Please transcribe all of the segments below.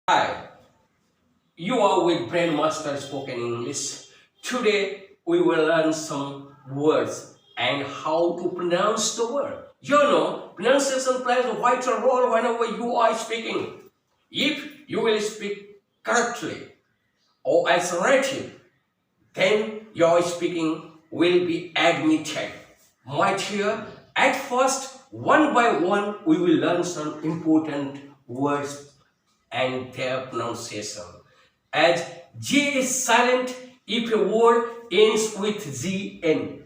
Hi, you are with Brainmaster Spoken English. Today we will learn some words and how to pronounce the word. You know, pronunciation plays a vital role whenever you are speaking. If you will speak correctly or assertive, then your speaking will be admitted. My dear, at first, one by one, we will learn some important words and their pronunciation. As G is silent if a word ends with ZN.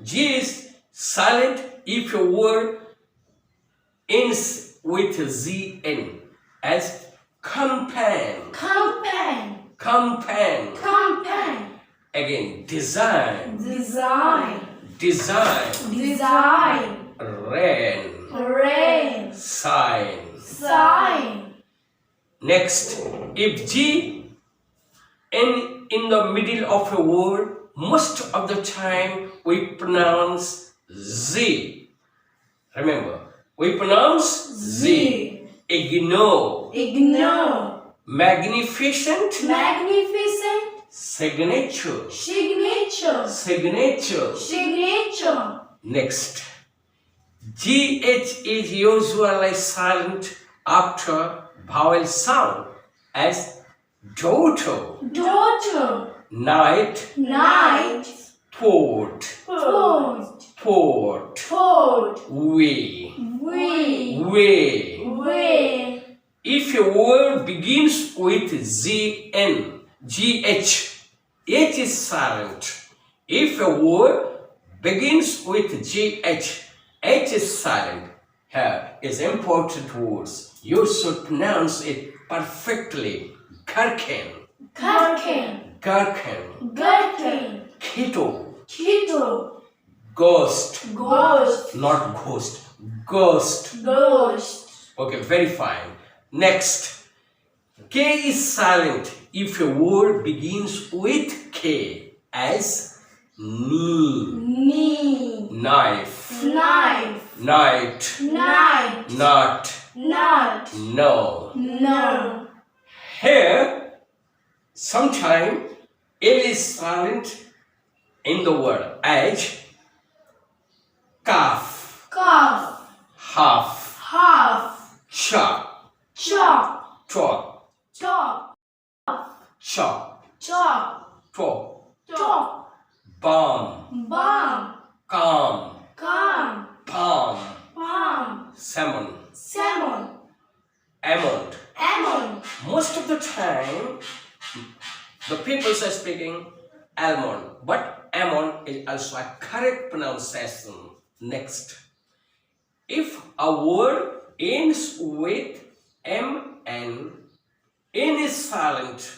G is silent if a word ends with ZN. As campaign. Again, design. Rain. Sign. Next, if G in the middle of a word, most of the time we pronounce Z. Remember, we pronounce Z. Ignore. Magnificent. Signature. Next, GH is usually silent after vowel sound as daughter, night, port, way. If a word begins with ZN, GH, H is silent. If a word begins with GH, H is silent. Here is important words. You should pronounce it perfectly. Gherkin. Keto. Ghost. Not ghost. Ghost. Okay, very fine. Next. K is silent if a word begins with K as knee. Knife. Night. Not. No. Here, sometime L is silent in the word as calf. Half. Chop. Bomb. Calm. Palm. Salmon. Almond. Most of the time, the people are speaking almond, but almond is also a correct pronunciation. Next, if a word ends with MN, N is silent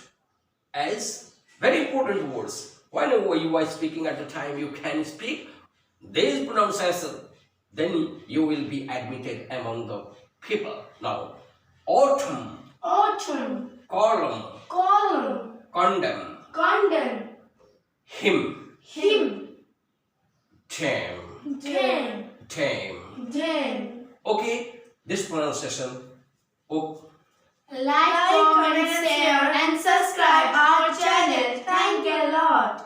as very important words. Whenever you are speaking at the time, you can speak this pronunciation, then you will be admitted among the people. Now, autumn. Column. Condemn. Hymn. Tame. Okay, this pronunciation. Like, comment, share and subscribe our channel. Thank you a lot.